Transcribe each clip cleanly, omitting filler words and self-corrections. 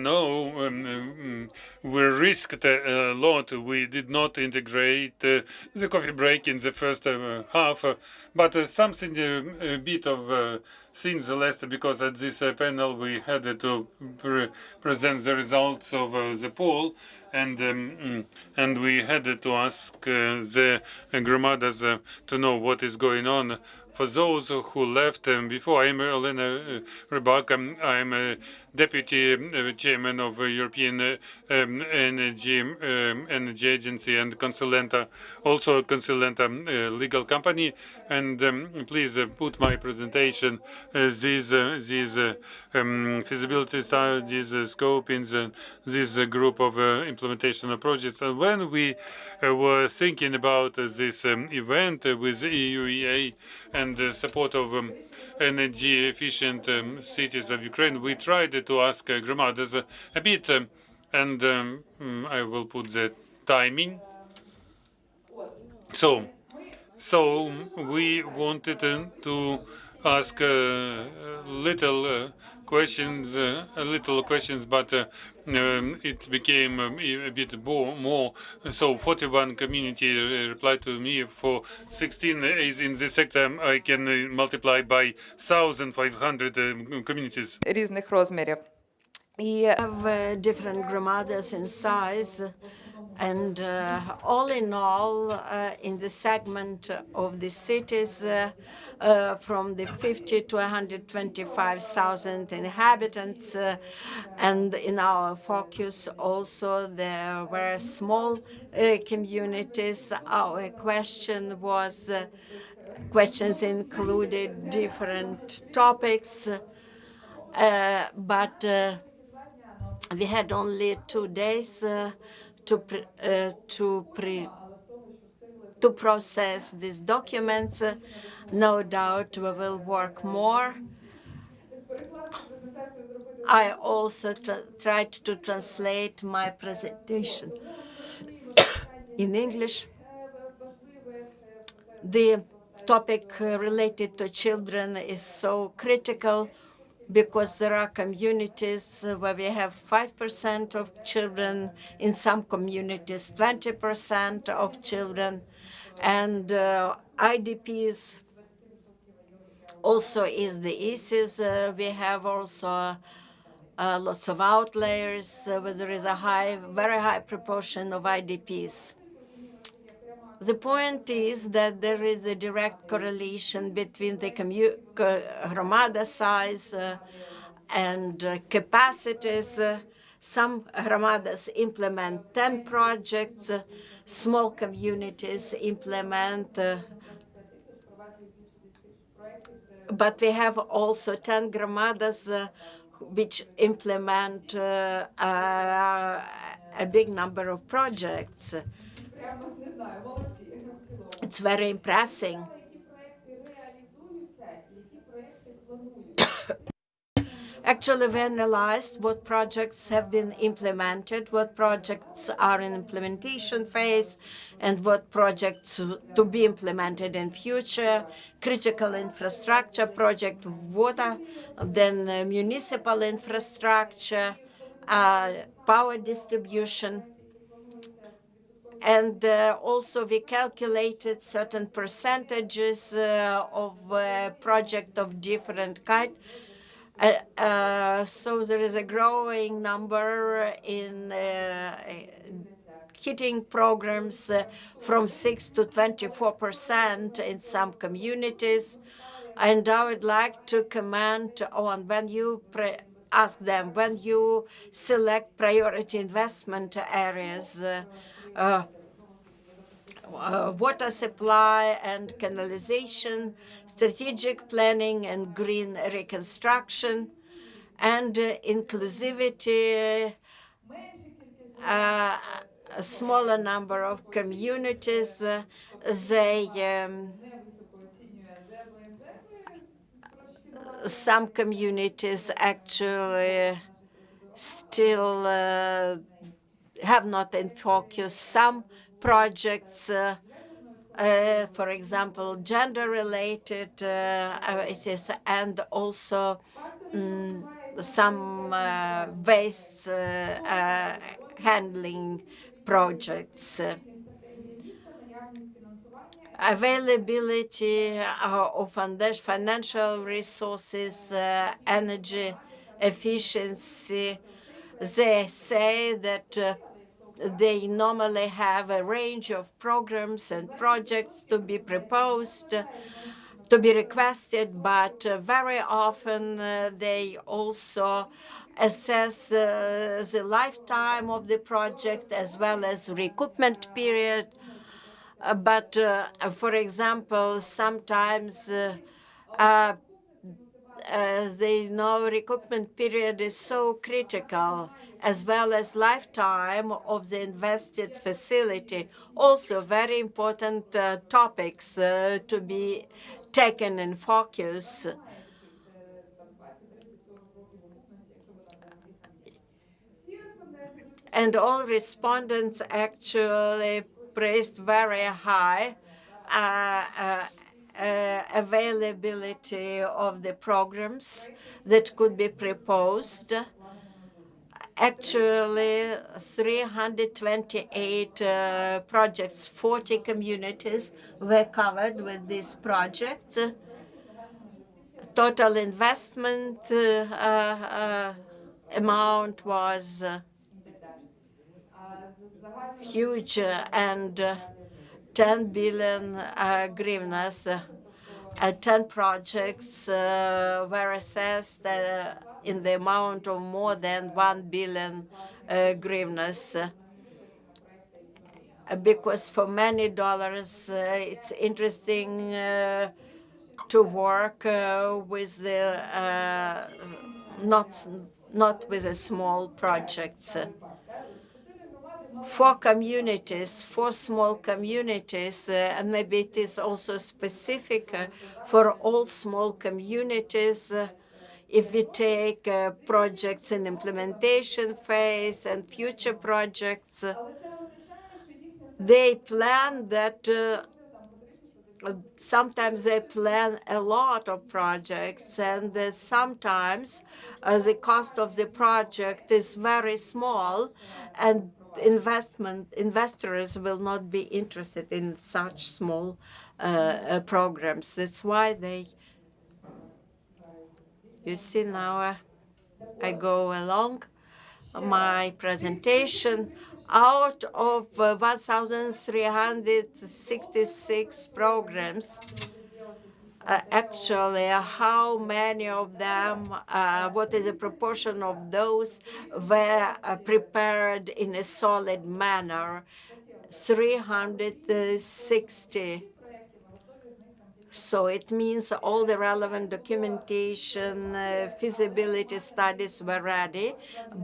No, we risked a lot. We did not integrate the coffee break in the first half, but something a bit of things left, because at this panel we had to present the results of the poll, and we had to ask the gramadas to know what is going on. For those who left before, I'm Olena Rybak. I'm a deputy chairman of European Energy Agency and consulenta, also a consulenta legal company. And please put my presentation, these feasibility studies, scoping, this group of implementation of projects. And when we were thinking about this event with EUEA and the support of energy efficient cities of Ukraine, we tried to ask gramadas a bit, and I will put the timing. So we wanted to ask little questions, but it became a bit more. So 41 community replied to me. For 16 is in this sector, I can multiply by 1,500 communities. Різних розмірів. Have different gramadas in size, and all in all, in the segment of the cities, from the 50 to 125,000 inhabitants, and in our focus also there were small communities. Our questions included different topics, but we had only 2 days to process these documents. No doubt we will work more. I also tried to translate my presentation in English. The topic related to children is so critical, because there are communities where we have 5% of children, in some communities 20% of children, and IDPs also is the issues. We have also lots of outliers where there is a very high proportion of IDPs. The point is that there is a direct correlation between the gramada size and capacities. Some gramadas implement 10 projects, small communities implement, but we have also 10 gramadas which implement a big number of projects. It's very impressive. Actually, we analyzed what projects have been implemented, what projects are in implementation phase, and what projects to be implemented in future. Critical infrastructure project, water, then municipal infrastructure, power distribution. And also we calculated certain percentages of project of different kind. So there is a growing number in hitting programs from 6 to 24% in some communities. And I would like to comment on when you ask them, when you select priority investment areas, water supply and canalization, strategic planning and green reconstruction, and inclusivity, a smaller number of communities, some communities actually still have not in focus some projects, for example, gender-related issues, and also some waste handling projects. Availability of financial resources, energy efficiency. They say that they normally have a range of programs and projects to be proposed, to be requested, but very often they also assess the lifetime of the project as well as recoupment period. But for example, sometimes the recoupment period is so critical, as well as lifetime of the invested facility. Also, very important topics to be taken in focus. And all respondents actually praised very high availability of the programs that could be proposed. Actually, 328 projects, 40 communities were covered with these projects. Total investment amount was huge, and 10 billion hryvnias. 10 projects were assessed in the amount of more than 1 billion hryvnias. Because for many dollars, it's interesting to work with the not with the small projects. For communities, for small communities, and maybe it is also specific for all small communities. If we take projects in implementation phase and future projects, they plan that sometimes they plan a lot of projects, and sometimes the cost of the project is very small, and investors will not be interested in such small programs. That's why you see now I go along my presentation. Out of 1,366 programs, actually, how many of them, what is the proportion of those were prepared in a solid manner? 360. So it means all the relevant documentation, feasibility studies were ready,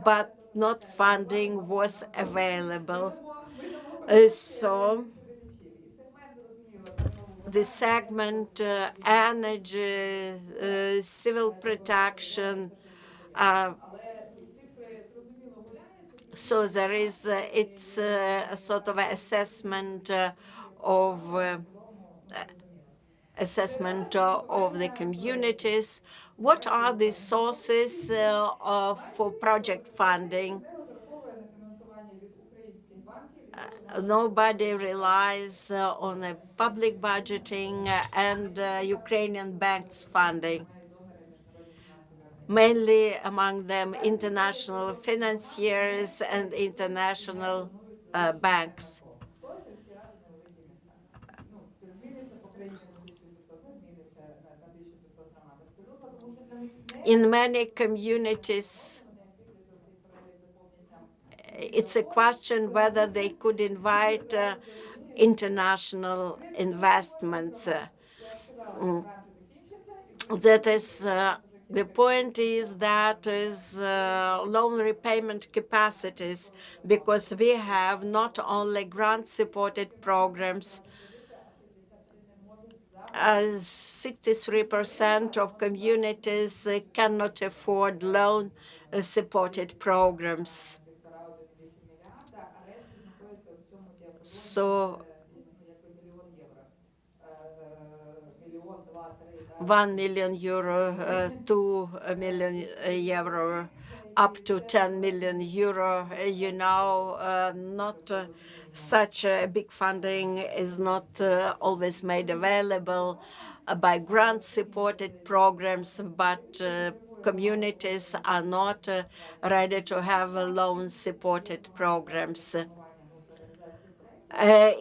but not funding was available. So the segment energy, civil protection, so there is, it's a sort of assessment of the communities. What are the sources for project funding? Nobody relies on a public budgeting and Ukrainian banks funding. Mainly among them international financiers and international banks. In many communities, it's a question whether they could invite international investments. That is, the point is that loan repayment capacities, because we have not only grant-supported programs, 63% of communities cannot afford loan-supported programs. So 1 million euro, 2 million euro, up to 10 million euro. Not such a big funding is not always made available by grant-supported programs, but communities are not ready to have loan-supported programs.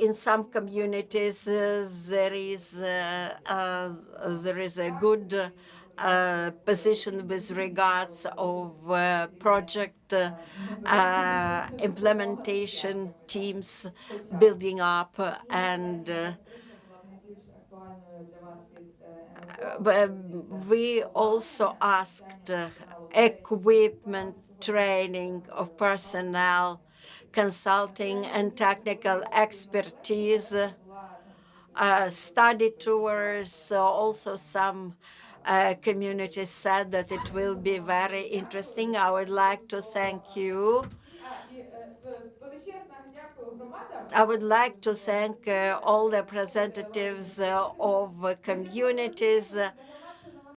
In some communities, there is a good position with regards of project implementation teams building up, and we also asked equipment, training of personnel, consulting and technical expertise, study tours. Also, some communities said that it will be very interesting. I would like to thank you. I would like to thank all the representatives of communities